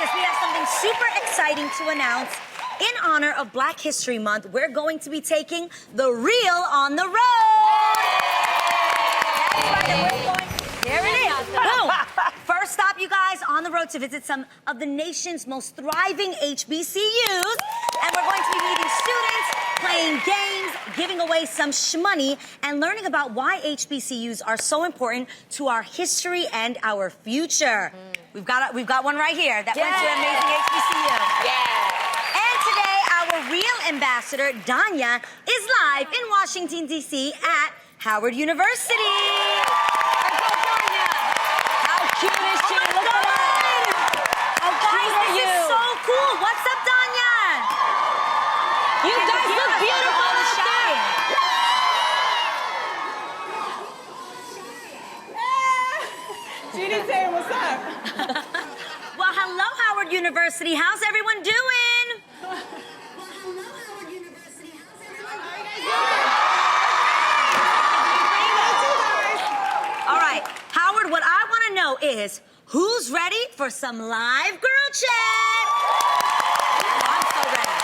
guys, we have something super exciting to announce. In honor of Black History Month, we're going to be taking the Real on the road. That's right, and we're going. There it is. Boom. First stop, you guys, on the road to visit some of the nation's most thriving HBCUs. And we're going to be meeting students, playing games, giving away some shmoney, and learning about why HBCUs are so important to our history and our future. We've got one right here that went to an amazing HBCU. Yeah. And today, our Real ambassador, Danya, is live in Washington, D.C. at Howard University. How cute is she? Oh, Look at her. Oh, guys, this is so cool. What's up, Danya? You guys look beautiful out there. Judy saying what's up? Well, hello, Howard University. How's everyone doing? All right, Howard, what I want to know is, who's ready for some live girl chat? I'm so ready.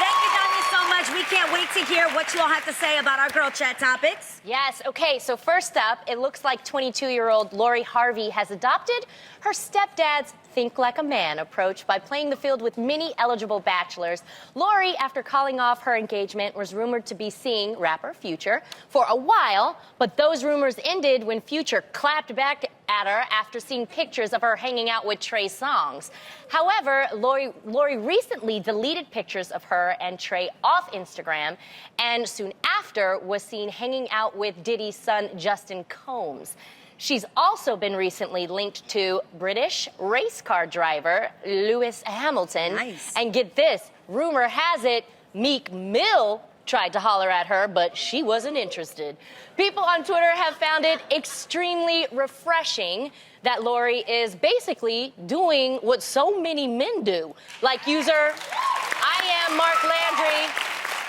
Thank you, Danya, so much. We can't wait to hear what you all have to say about our girl chat topics. Yes, okay, so first up, it looks like 22-year-old Lori Harvey has adopted her stepdad's think like a man approach by playing the field with many eligible bachelors. Lori, after calling off her engagement, was rumored to be seeing rapper Future for a while, but those rumors ended when Future clapped back at her after seeing pictures of her hanging out with Trey Songz. However, Lori recently deleted pictures of her and Trey off Instagram, and soon after was seen hanging out with Diddy's son, Justin Combs. She's also been recently linked to British race car driver Lewis Hamilton. Nice. And get this, rumor has it, Meek Mill tried to holler at her, but she wasn't interested. People on Twitter have found it extremely refreshing that Lori is basically doing what so many men do. Like user I am Mark Landry,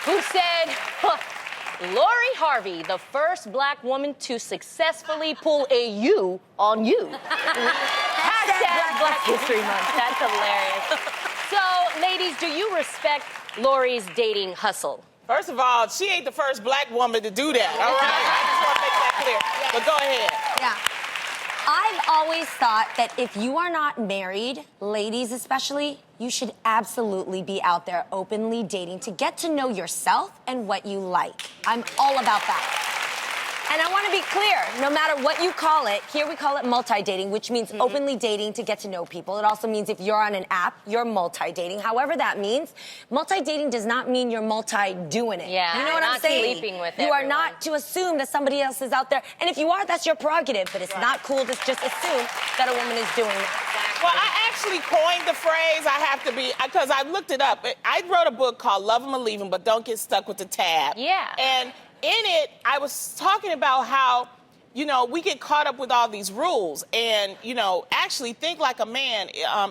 who said, Lori Harvey, the first black woman to successfully pull a U on you. Hashtag Black History Month. That's hilarious. So, ladies, do you respect Lori's dating hustle? First of all, she ain't the first black woman to do that, all right? I just want to make that clear. But go ahead. Yeah. I've always thought that if you are not married, ladies especially, you should absolutely be out there openly dating to get to know yourself and what you like. I'm all about that. And I want to be clear, no matter what you call it, here we call it multi-dating, which means openly dating to get to know people. It also means if you're on an app, you're multi-dating. However that means, multi-dating does not mean you're multi-doing it. Yeah, you know what I'm not saying? sleeping with You are everyone. not to assume that somebody else is out there. And if you are, that's your prerogative. But it's not cool to just assume that a woman is doing that. Well, I actually coined the phrase, I have to be, because I looked it up. I wrote a book called Love 'Em or Leave 'Em, but don't get stuck with the tab. Yeah. And in it, I was talking about how, you know, we get caught up with all these rules and, you know, actually think like a man.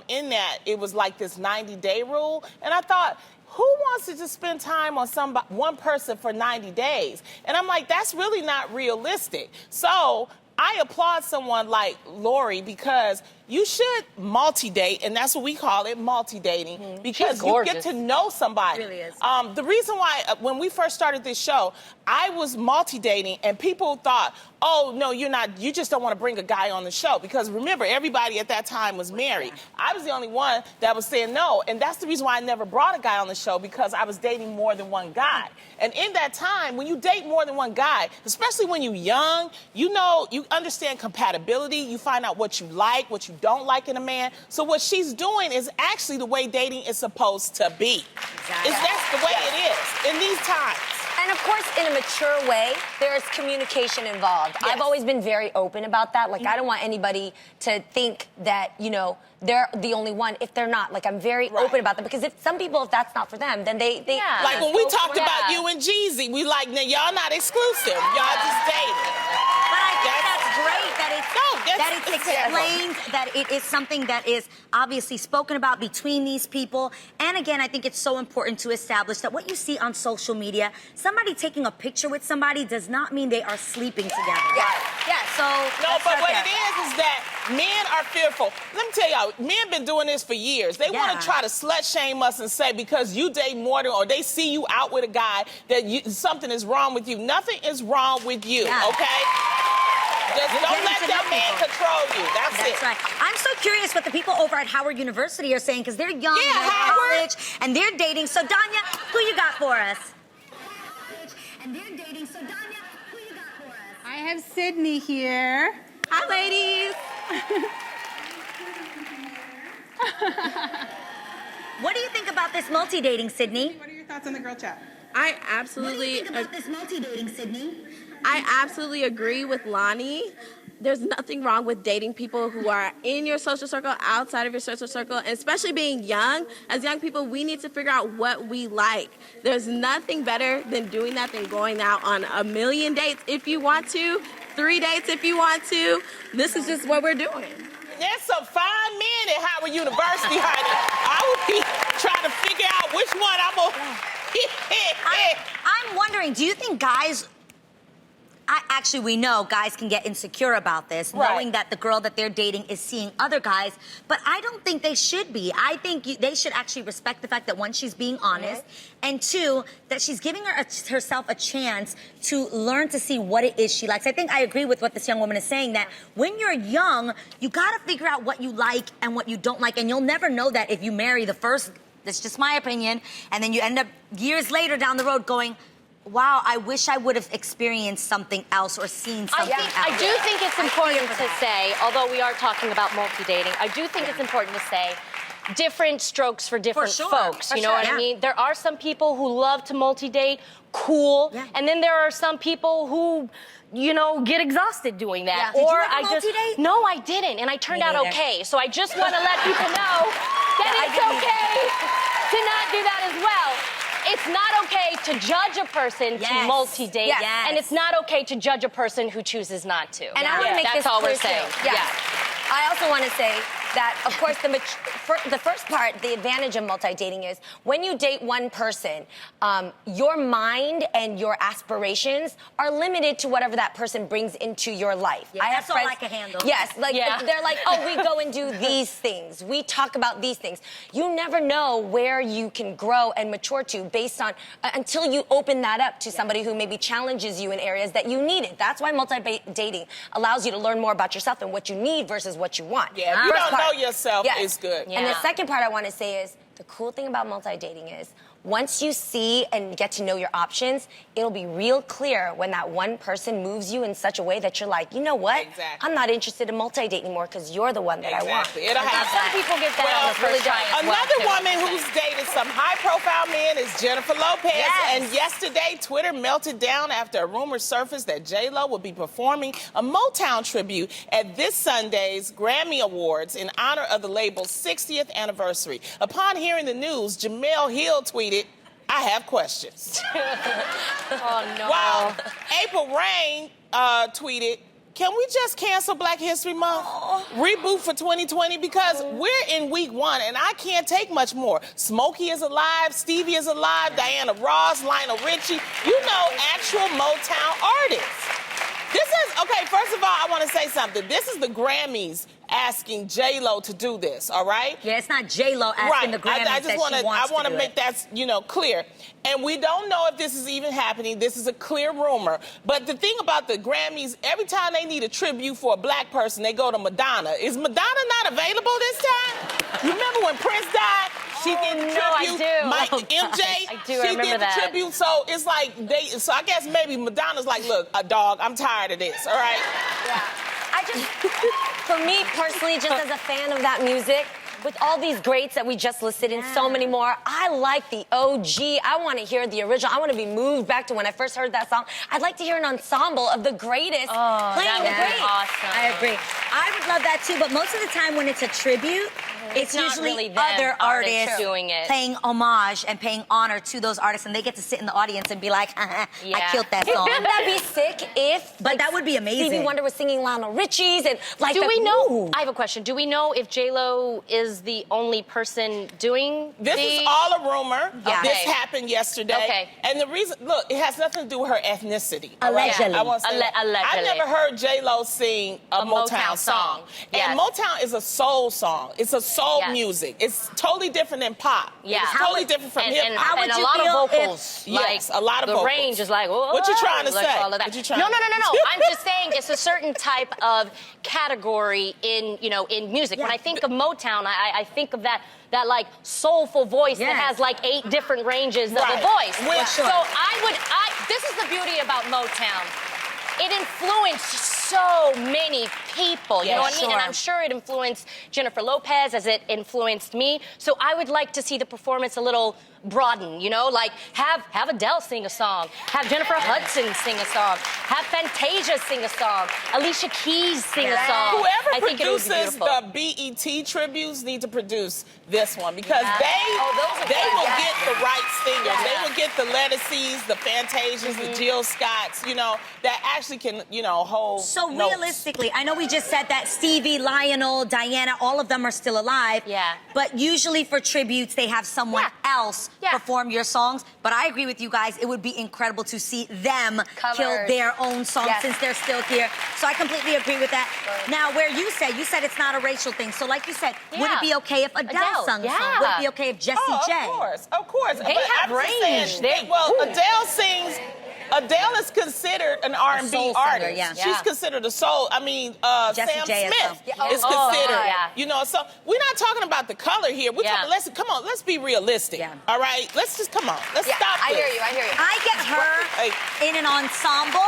In that, it was like this 90-day rule. And I thought, who wants to just spend time on one person for 90 days? And I'm like, that's really not realistic. So I applaud someone like Lori because you should multi-date, and that's what we call it, multi-dating, because you get to know somebody. It really is. The reason why, when we first started this show, I was multi-dating, and people thought, oh, no, you're not, you just don't want to bring a guy on the show, because remember, everybody at that time was married. I was the only one that was saying no, and that's the reason why I never brought a guy on the show, because I was dating more than one guy. And in that time, when you date more than one guy, especially when you're young, you know, you understand compatibility, you find out what you like, what you don't like in a man. So what she's doing is actually the way dating is supposed to be. Exactly. That's the way it is in these times. And of course, in a mature way, there is communication involved. Yes. I've always been very open about that. Like, I don't want anybody to think that, you know, they're the only one if they're not. Like, I'm very open about that, because if some people, if that's not for them, then they Yeah. Like when we Go talked for about it. you and Jeezy, we like, now y'all not exclusive. Y'all just dating. But I think that's great that it's No, that it's explained, that it is something that is obviously spoken about between these people. And again, I think it's so important to establish that what you see on social media, somebody taking a picture with somebody does not mean they are sleeping together. Yeah, so... No, but what it is that men are fearful. Let me tell y'all, men been doing this for years. They want to try to slut shame us and say because you date more than, or they see you out with a guy, that something is wrong with you. Nothing is wrong with you, okay? Just don't let that man control you. That's it. Right. I'm so curious what the people over at Howard University are saying because they're young, they're in college, and they're dating. So, Danya, who you got for us? And they're dating. So, Danya, who you got for us? I have Sydney here. Hi, ladies. What do you think about this multi-dating, Sydney? What are your thoughts on the girl chat? I absolutely. What do you think about this multi-dating, Sydney? I absolutely agree with Lonnie. There's nothing wrong with dating people who are in your social circle, outside of your social circle, and especially being young. As young people, we need to figure out what we like. There's nothing better than doing that than going out on a million dates if you want to, 3 dates if you want to. This is just what we're doing. There's some fine men at Howard University, honey. I would be trying to figure out which one I'm gonna... I'm wondering, do you think guys... Actually, we know guys can get insecure about this, knowing that the girl that they're dating is seeing other guys, but I don't think they should be. I think they should actually respect the fact that, one, she's being honest, and two, that she's giving herself a chance to learn to see what it is she likes. I think I agree with what this young woman is saying, that when you're young, you gotta figure out what you like and what you don't like, and you'll never know that if you marry the first, that's just my opinion, and then you end up years later down the road going, wow, I wish I would have experienced something else or seen something else. I do think it's important to say, although we are talking about multi-dating, I do think it's important to say different strokes for different folks. You know what I mean? There are some people who love to multi-date, cool, and then there are some people who, you know, get exhausted doing that. Did you or ever multi-date? No, I didn't, and I turned out okay. So I just want to let people know that it's okay to not do that as well. It's not okay to judge a person to multi-date, and it's not okay to judge a person who chooses not to. And I want to make That's this all clear we're saying. too. Yes. I also want to say that, of course, the first part, the advantage of multi-dating is when you date one person, your mind and your aspirations are limited to whatever that person brings into your life. I have friends, all I can handle. Yes, like they're like, oh, we go and do these things. We talk about these things. You never know where you can grow and mature to based on until you open that up to somebody who maybe challenges you in areas that you needed. That's why multi-dating allows you to learn more about yourself and what you need versus what you want. Yeah, if you don't know yourself, it's good. And the second part I want to say is the cool thing about multi-dating is once you see and get to know your options, it'll be real clear when that one person moves you in such a way that you're like, you know what? I'm not interested in multi-date anymore because you're the one that I want. It'll happen. Some people get that on the first try as well, Another woman who's dated some high-profile men is Jennifer Lopez. And yesterday, Twitter melted down after a rumor surfaced that J-Lo would be performing a Motown tribute at this Sunday's Grammy Awards in honor of the label's 60th anniversary. Upon hearing the news, Jemele Hill tweeted, I have questions. Oh, no. While April Rain tweeted, can we just cancel Black History Month? Reboot for 2020? Because we're in week 1 and I can't take much more. Smokey is alive, Stevie is alive, Diana Ross, Lionel Richie. You know, actual Motown artists. This is, okay, first of all, I want to say something. This is the Grammys asking J-Lo to do this, all right? Yeah, it's not J-Lo asking the Grammys I want to make that, you know, clear. And we don't know if this is even happening. This is a clear rumor. But the thing about the Grammys, every time they need a tribute for a black person, they go to Madonna. Is Madonna not available this time? You remember when Prince died? She did the tribute. I do. MJ, I do. she did the tribute. So it's like so I guess maybe Madonna's like, look, dog, I'm tired of this, all right? Yeah. I just, for me personally, just as a fan of that music, with all these greats that we just listed and so many more, I like the OG. I want to hear the original. I want to be moved back to when I first heard that song. I'd like to hear an ensemble of the greatest playing the greats. Awesome. I agree. I would love that too, but most of the time when it's a tribute, It's not usually really them, other artists doing it. paying homage and paying honor to those artists, and they get to sit in the audience and be like, I killed that song. Wouldn't that be sick if? But that would be amazing. Stevie Wonder was singing Lionel Richie's and like. Do we know? Ooh. I have a question. Do we know if J-Lo is the only person doing This is all a rumor. Yeah. This Okay. happened yesterday. Okay. And the reason, look, it has nothing to do with her ethnicity. all Allegedly. I want to say that. Allegedly. I've never heard J-Lo sing a Motown song. Yes. And Motown is a soul song. It's a soul Yes. music. It's totally different than pop. Yeah. It's totally different from hip hop. How would and a you lot feel of vocals. Yes, like, a lot of the vocals. range is like, whoa, What you trying to like say? all of that. What you trying No. to- I'm just saying it's a certain type of category in music. When I think of Motown, I think of that like soulful voice that Yes. has like 8 different ranges of a Right. voice. Which- So this is the beauty about Motown. It influenced so many people, you know what I mean? And I'm sure it influenced Jennifer Lopez as it influenced me. So I would like to see the performance a little broaden, like have Adele sing a song, have Jennifer Hudson sing a song, have Fantasia sing a song, Alicia Keys sing a song. Whoever I think it would be produces beautiful. the BET tributes need to produce this one because Yeah. they good. will Yeah. get the right singers. Yeah. They will get the Lettuceys, the Fantasias, the Jill Scotts, that actually can, hold So notes. realistically, I know we just said that Stevie, Lionel, Diana, all of them are still alive. Yeah. But usually for tributes, they have someone else perform your songs. But I agree with you guys. It would be incredible to see them kill their own song since they're still here. So I completely agree with that. Now, where you said it's not a racial thing. So like you said, would it be okay if Adele sung a song? Would it be okay if Jessie J? Of course. They But have I'm just range. saying, Adele is considered an R&B soul singer, artist. yeah. She's considered a soul. I mean, Jessie Sam J is Smith so- is considered. yeah. So we're not talking about the color here. We're talking. Let's be realistic. Yeah. All right. Let's just come on. Let's stop. I this. hear you. I get her Hey. in an ensemble.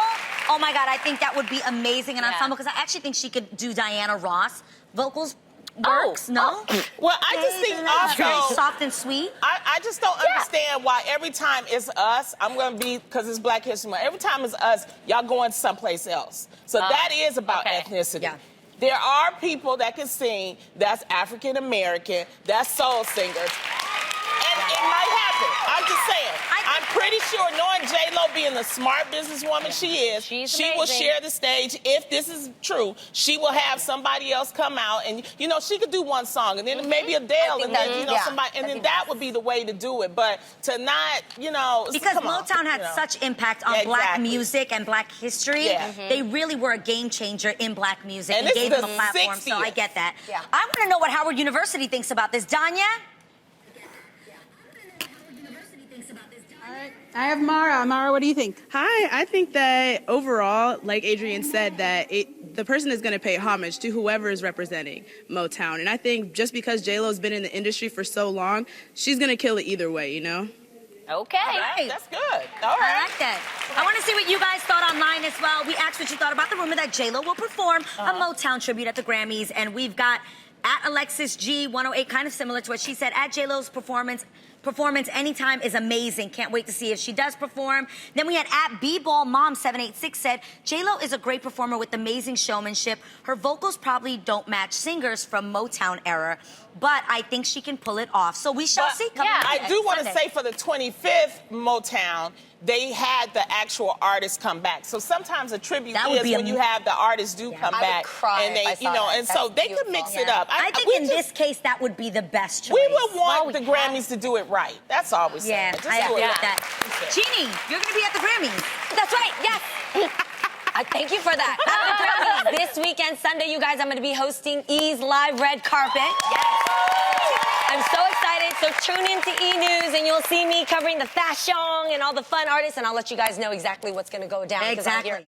Oh my God, I think that would be amazing in an ensemble because I actually think she could do Diana Ross. Vocals works, no? Well, I just think Very also. soft and sweet. I just don't understand why every time it's us, I'm going to be, because it's Black History Month, every time it's us, y'all going someplace else. So that is about ethnicity. Yeah. There are people that can sing, that's African American, that's soul singers. And it might happen. I'm just saying. I'm pretty sure, knowing J-Lo being the smart businesswoman she is, she will share the stage. If this is true, she will have somebody else come out and, she could do one song and then maybe Adele and then, somebody, and then that would be the way to do it. But to not, Because Motown had such impact on Black music and Black history. Yeah. They really were a game changer in Black music And and this gave is them a the platform. So I 60th. get that. Yeah. I want to know what Howard University thinks about this. Danya? I have Mara. Mara, what do you think? Hi, I think that overall, like Adrienne said, that the person is going to pay homage to whoever is representing Motown. And I think just because J-Lo's been in the industry for so long, she's going to kill it either way, Okay. That's good. All I right. like that. I want to see what you guys thought online as well. We asked what you thought about the rumor that J-Lo will perform a Motown tribute at the Grammys, and we've got at Alexis G108, kind of similar to what she said, at J-Lo's performance anytime is amazing. Can't wait to see if she does perform. Then we had at B-Ball Mom 786 said, J-Lo is a great performer with amazing showmanship. Her vocals probably don't match singers from Motown era, but I think she can pull it off. So we shall see. I do want to say for the 25th Motown, they had the actual artists come back. So sometimes a tribute is when you have the artists come I back. would cry and they, if I saw that. and so That's they could beautiful. mix it up. I think in this case, that would be the best choice. We would want the Grammys to do it right. That's all we're saying. Yeah, Just I do agree it with right. that. Jeannie, you're going to be at the Grammys. That's right. Yes. I thank you for that. At the Grammys this weekend, Sunday, you guys, I'm going to be hosting E's live red carpet. Yes. I'm so excited. So tune in to E! News, and you'll see me covering the fashion and all the fun artists, and I'll let you guys know exactly what's going to go down. 'cause I'm here. Exactly.